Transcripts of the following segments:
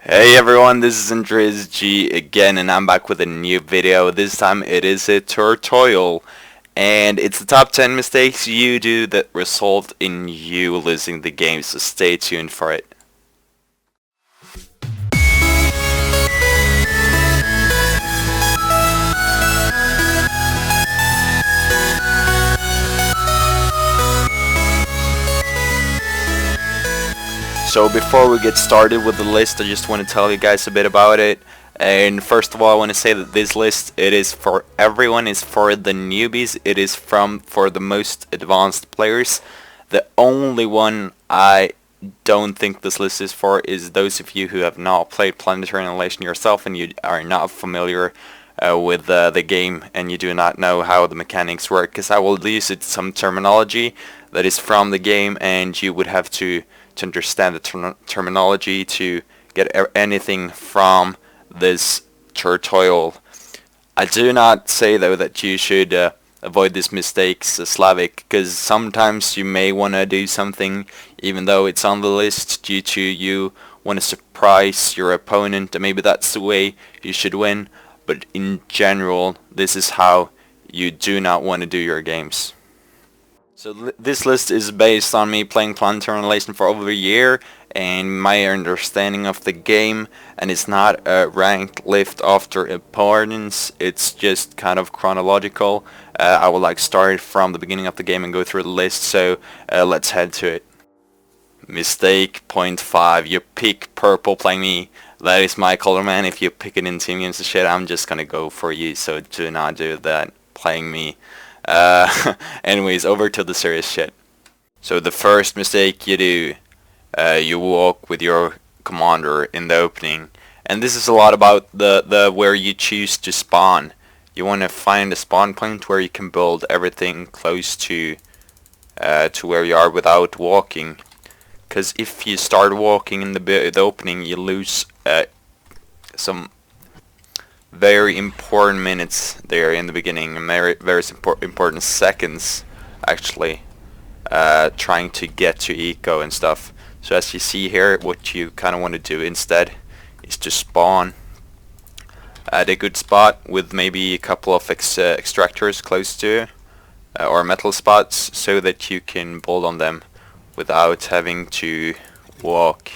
Hey everyone, this is AndreasG again, and I'm back with a new video. This time it is a tutorial, and it's the top 10 mistakes you do that result in you losing the game, so stay tuned for it. So before we get started with the list, I just want to tell you guys a bit about it. And first of all, I want to say that this list, it is for everyone, it's for the newbies, it is for the most advanced players. The only one I don't think this list is for is those of you who have not played Planetary Annihilation yourself and you are not familiar with the game and you do not know how the mechanics work, because I will use some terminology that is from the game and you would have to understand the terminology to get anything from this tutorial. I do not say though that you should avoid these mistakes, Slavic, because sometimes you may want to do something even though it's on the list due to you want to surprise your opponent, and maybe that's the way you should win, but in general this is how you do not want to do your games. So this list is based on me playing Planetary Annihilation for over a year and my understanding of the game, and it's not a ranked list after importance, it's just kind of chronological. I will start from the beginning of the game and go through the list, so let's head to it. Mistake point 5, you pick purple playing me. That is my color, man. If you pick it in team games and shit, I'm just gonna go for you, so do not do that playing me. Anyways, over to the serious shit. So the first mistake you do, you walk with your commander in the opening, and this is a lot about the where you choose to spawn. You want to find a spawn point where you can build everything close to where you are without walking, because if you start walking in the opening, you lose some very important minutes there in the beginning, very important seconds actually, trying to get to eco and stuff. So as you see here, what you kind of want to do instead is to spawn at a good spot with maybe a couple of extractors close to or metal spots, so that you can build on them without having to walk.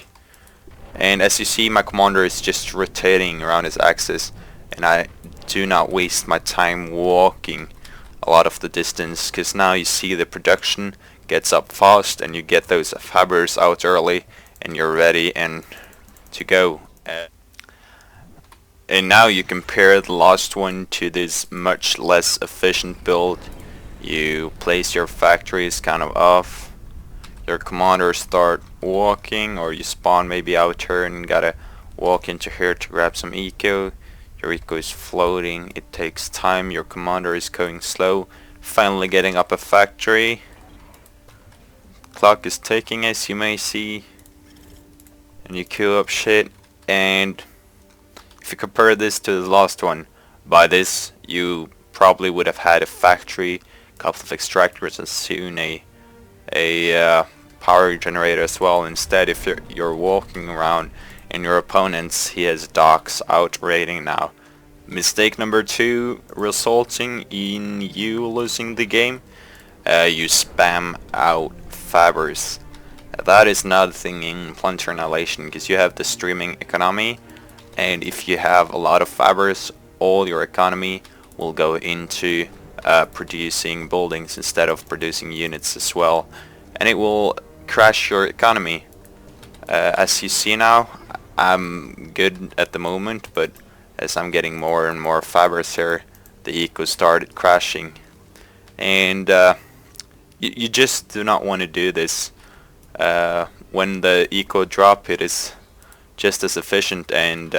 And as you see, my commander is just rotating around his axis, and I do not waste my time walking a lot of the distance, because now you see the production gets up fast and you get those fabbers out early and you're ready and to go. And now you compare the last one to this much less efficient build. You place your factories kind of off, your commander start walking, or you spawn maybe out here and gotta walk into here to grab some eco. Your eco is floating, it takes time, your commander is going slow, finally getting up a factory. Clock is ticking, as you may see, and you queue up shit. And if you compare this to the last one, by this you probably would have had a factory, a couple of extractors, and soon a power generator as well. Instead, if you're walking around and your opponent's, he has docks out raiding now. Mistake number 2, resulting in you losing the game, you spam out fabbers. That is another thing in Planetary Annihilation, because you have the streaming economy, and if you have a lot of fabbers, all your economy will go into producing buildings instead of producing units as well, and it will crash your economy. As you see now, I'm good at the moment, but as I'm getting more and more fabbers here, the eco started crashing. And you just do not want to do this. When the eco drop, it is just as efficient, and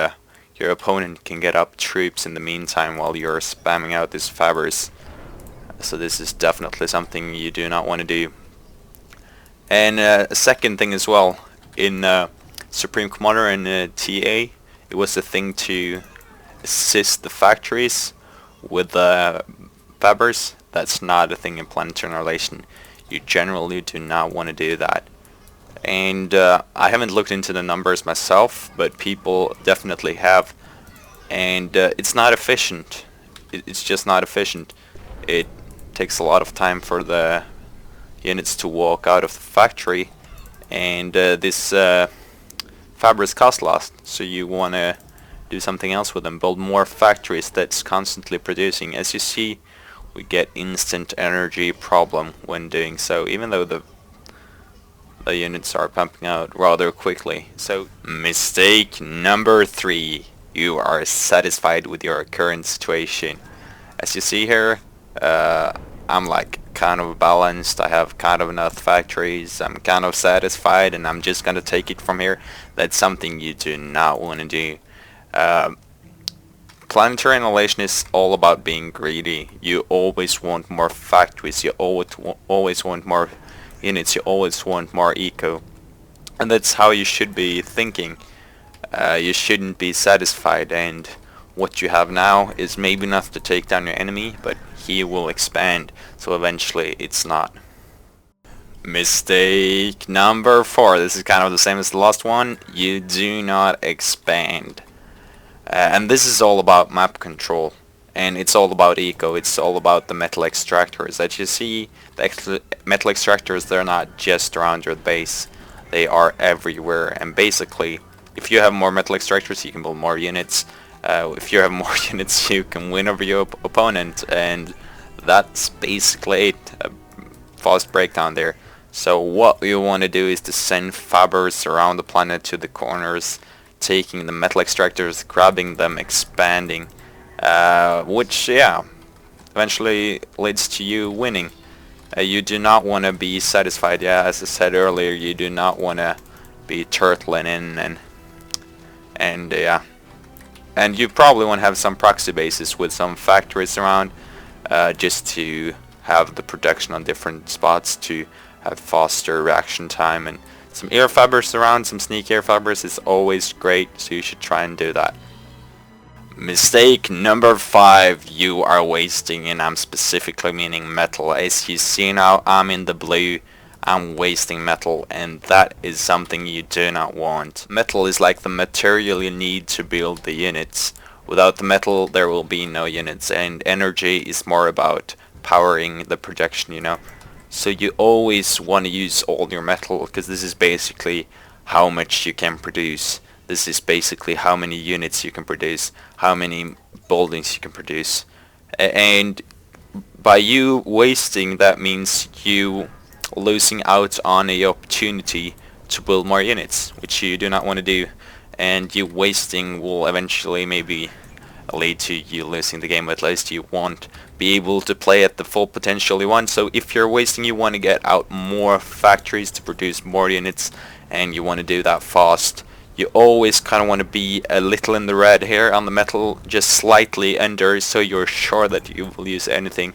your opponent can get up troops in the meantime while you're spamming out these fabbers. So this is definitely something you do not want to do. And a second thing as well, in Supreme Commander and TA, it was a thing to assist the factories with fabbers. That's not a thing in Planetary Annihilation. You generally do not want to do that. and I haven't looked into the numbers myself, but people definitely have, and it's not efficient. It's just not efficient. It takes a lot of time for the units to walk out of the factory, and this fabbers cost lost, so you want to do something else with them, build more factories that's constantly producing. As you see, we get instant energy problem when doing so, even though the units are pumping out rather quickly. So mistake number 3, you are satisfied with your current situation. As you see here, I'm like kind of balanced, I have kind of enough factories, I'm kind of satisfied, and I'm just gonna take it from here. That's something you do not want to do. Planetary Annihilation is all about being greedy. You always want more factories, you always want more units, you always want more eco. And that's how you should be thinking. You shouldn't be satisfied, and what you have now is maybe enough to take down your enemy, but he will expand, so eventually it's not. Mistake number 4. This is kind of the same as the last one. You do not expand. And this is all about map control, and it's all about eco, it's all about the metal extractors. As you see, the metal extractors, they're not just around your base, they are everywhere, and basically if you have more metal extractors you can build more units. If you have more units you can win over your opponent, and that's basically it. A fast breakdown there. So what you want to do is to send fabbers around the planet to the corners, taking the metal extractors, grabbing them, expanding, which, yeah, eventually leads to you winning. You do not want to be satisfied. Yeah, as I said earlier, you do not want to be turtling in, and yeah, and you probably want to have some proxy bases with some factories around, just to have the production on different spots, to have faster reaction time, and some air fabbers around, some sneak air fabbers is always great, so you should try and do that. Mistake number 5, you are wasting, and I'm specifically meaning metal. As you see now, I'm in the blue, I'm wasting metal, and that is something you do not want. Metal is like the material you need to build the units. Without the metal there will be no units, and energy is more about powering the production, you know. So you always want to use all your metal, because this is basically how much you can produce. This is basically how many units you can produce, how many buildings you can produce. And by you wasting, that means you losing out on the opportunity to build more units, which you do not want to do. And you wasting will eventually maybe lead to you losing the game, but at least you won't be able to play at the full potential you want. So if you're wasting, you want to get out more factories to produce more units, and you want to do that fast. You always kind of want to be a little in the red here on the metal, just slightly under, so you're sure that you will use anything.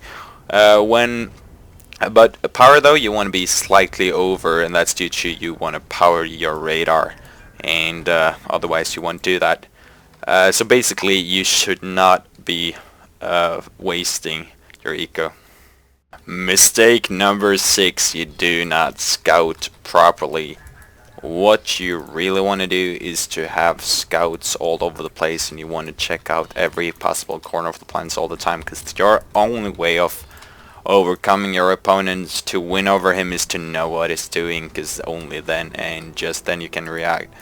But power though, you want to be slightly over, and that's due to you want to power your radar, and otherwise you won't do that. So basically you should not be wasting your eco. Mistake number 6, you do not scout properly. What you really want to do is to have scouts all over the place, and you want to check out every possible corner of the planet all the time, because your only way of overcoming your opponent to win over him is to know what he's doing, because only then and just then you can react.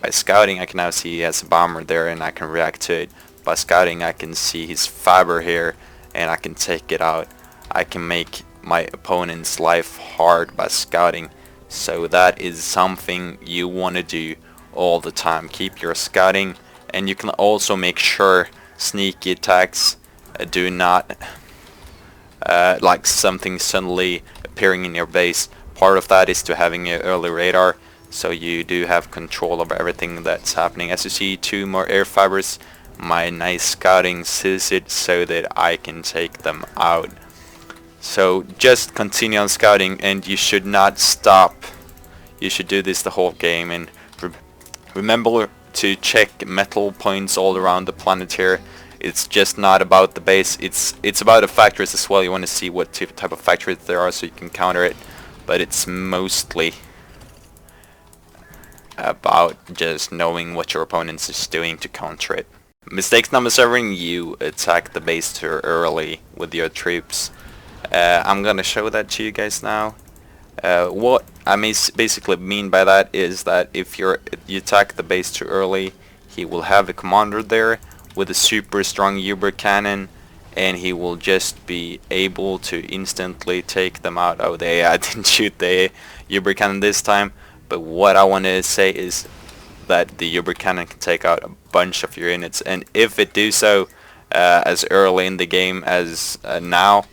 By scouting, I can now see he has a bomber there and I can react to it. By scouting, I can see his fabber here and I can take it out. I can make my opponent's life hard by scouting. So that is something you want to do all the time. Keep your scouting, and you can also make sure sneaky attacks do not like something suddenly appearing in your base. Part of that is to having an early radar, so you do have control over everything that's happening. As you see, 2 more air fibers. My nice scouting sees it so that I can take them out. So just continue on scouting, and you should not stop. You should do this the whole game, and remember to check metal points all around the planet here. It's just not about the base, it's about the factories as well. You want to see what type of factories there are so you can counter it, but it's mostly about just knowing what your opponent is doing to counter it. Mistake number 7, you attack the base too early with your troops. I'm gonna show that to you guys now. What I basically mean by that is that if you attack the base too early, he will have a commander there with a super strong Uber cannon, and he will just be able to instantly take them out. Oh, I didn't shoot the Uber cannon this time, but what I want to say is that the Uber cannon can take out a bunch of your units, and if it do so as early in the game as now,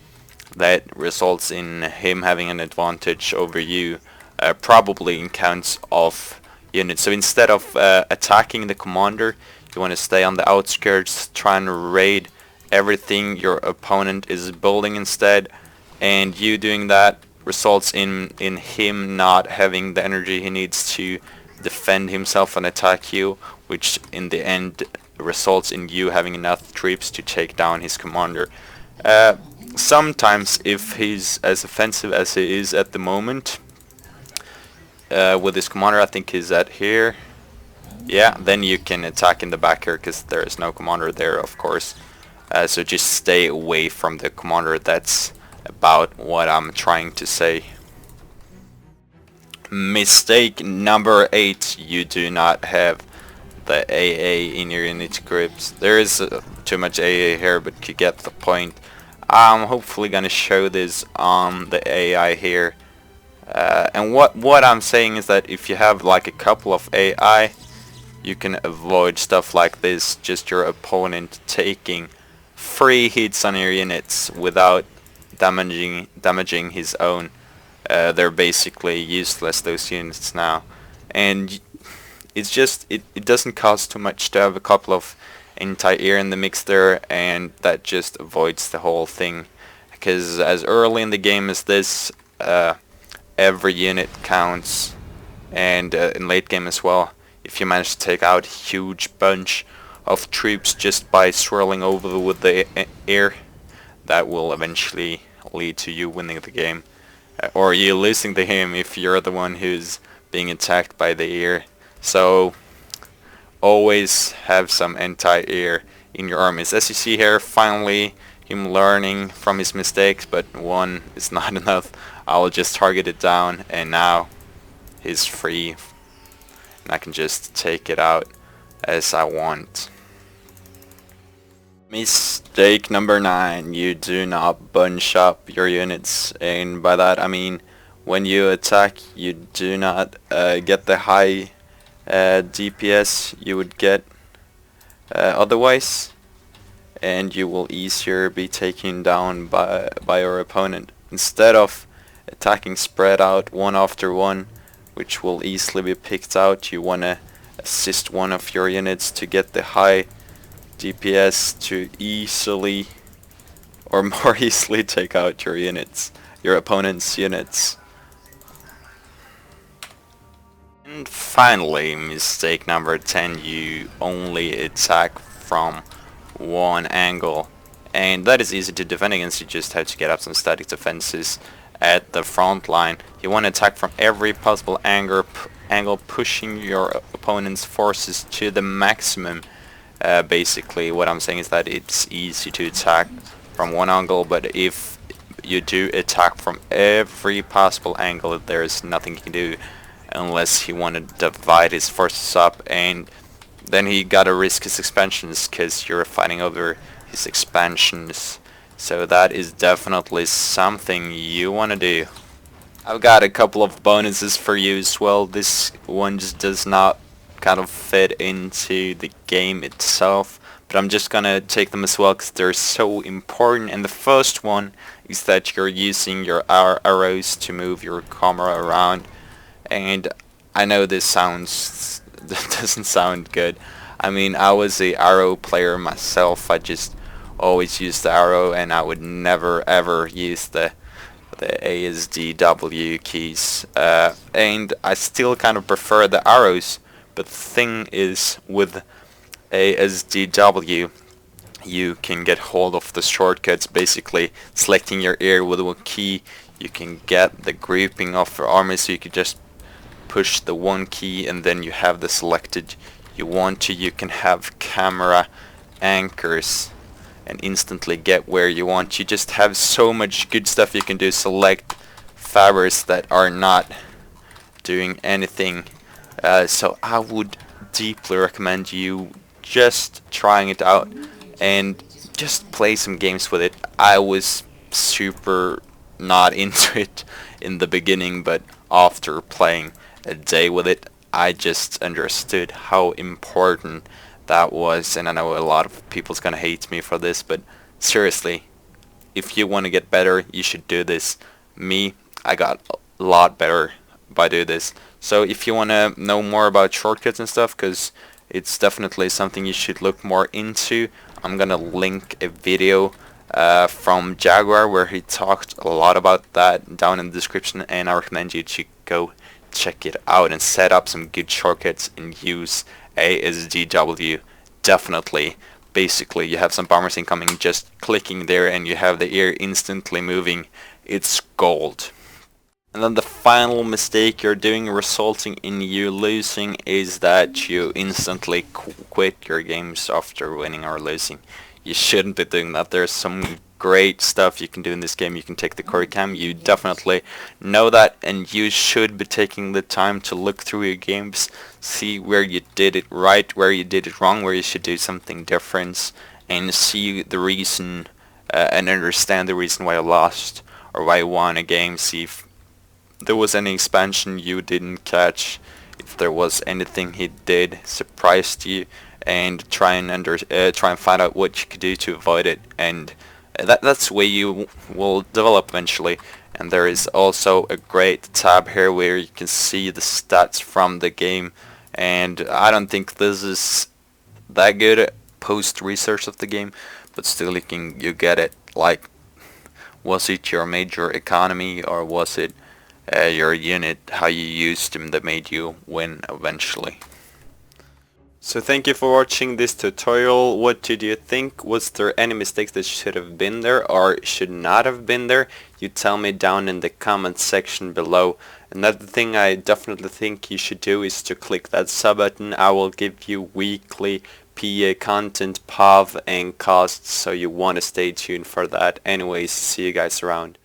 that results in him having an advantage over you, probably in counts of units. So instead of attacking the commander, you want to stay on the outskirts, try and raid everything your opponent is building instead, and you doing that results in him not having the energy he needs to defend himself and attack you, which in the end results in you having enough troops to take down his commander. Sometimes if he's as offensive as he is at the moment, with his commander, I think he's at here, yeah, then you can attack in the back here because there is no commander there, of course. So just stay away from the commander. That's about what I'm trying to say. Mistake number 8, you do not have the AA in your unit groups. There is too much AA here, but you get the point. I'm hopefully gonna show this on the AI here. And what I'm saying is that if you have like a couple of AI, you can avoid stuff like this, just your opponent taking free hits on your units without damaging his own. They're basically useless, those units now, and it's just it doesn't cost too much to have a couple of anti-air in the mix there, and that just avoids the whole thing, because as early in the game as this, every unit counts, and in late game as well. If you manage to take out a huge bunch of troops just by swirling over with the air, that will eventually lead to you winning the game. Or you losing the game if you're the one who's being attacked by the air. So always have some anti-air in your armies. As you see here, finally him learning from his mistakes, but 1 is not enough. I'll just target it down, and now he's free, and I can just take it out as I want. Mistake number 9, you do not bunch up your units, and by that I mean when you attack you do not get the high DPS you would get otherwise, and you will easier be taken down by your opponent. Instead of attacking spread out one after one, which will easily be picked out, you want to assist one of your units to get the high DPS to easily or more easily take out your opponent's units. And finally, mistake number 10, you only attack from one angle, and that is easy to defend against. You just have to get up some static defenses at the front line. You want to attack from every possible angle, pushing your opponent's forces to the maximum. Basically what I'm saying is that it's easy to attack from one angle, but if you do attack from every possible angle, there's nothing you can do unless he want to divide his forces up, and then he gotta risk his expansions because you're fighting over his expansions. So that is definitely something you want to do. I've got a couple of bonuses for you as well. This one just does not kind of fit into the game itself, but I'm just gonna take them as well because they're so important. And the first one is that you're using your arrows to move your camera around, and I know this doesn't sound good. I mean, I was a arrow player myself. I just always used the arrow, and I would never ever use the ASDW keys, and I still kind of prefer the arrows. But the thing is, with ASDW, you can get hold of the shortcuts. Basically, selecting your air with one key, you can get the grouping of your army, so you can just push the 1 key and then you have the selected you want to, you can have camera anchors and instantly get where you want. You just have so much good stuff you can do. Select fabbers that are not doing anything. So I would deeply recommend you just trying it out and just play some games with it. I was super not into it in the beginning, but after playing a day with it, I just understood how important that was. And I know a lot of people's gonna hate me for this, but seriously, if you want to get better, you should do this. Me, I got a lot better by doing this. So if you want to know more about shortcuts and stuff, because it's definitely something you should look more into, I'm gonna link a video from Jaguar where he talked a lot about that down in the description, and I recommend you to go check it out and set up some good shortcuts and use AndreasGTube. Definitely. Basically, you have some bombers incoming, just clicking there and you have the ear instantly moving. It's gold. And then the final mistake you're doing resulting in you losing is that you instantly quit your games after winning or losing. You shouldn't be doing that. There's some great stuff you can do in this game. You can take the core cam, you definitely know that, and you should be taking the time to look through your games, see where you did it right, where you did it wrong, where you should do something different, and see the reason and understand the reason why you lost or why you won a game. See if there was any expansion you didn't catch, if there was anything he did surprised you, and try and find out what you could do to avoid it, and that's the way you will develop eventually. And there is also a great tab here where you can see the stats from the game, and I don't think this is that good post research of the game, but still you get it. Like, was it your major economy or was it your unit, how you used them that made you win eventually. So thank you for watching this tutorial. What did you think? Was there any mistakes that should have been there or should not have been there? You tell me down in the comment section below. Another thing I definitely think you should do is to click that sub button. I will give you weekly PA content, POV and costs, so you want to stay tuned for that. Anyways, see you guys around.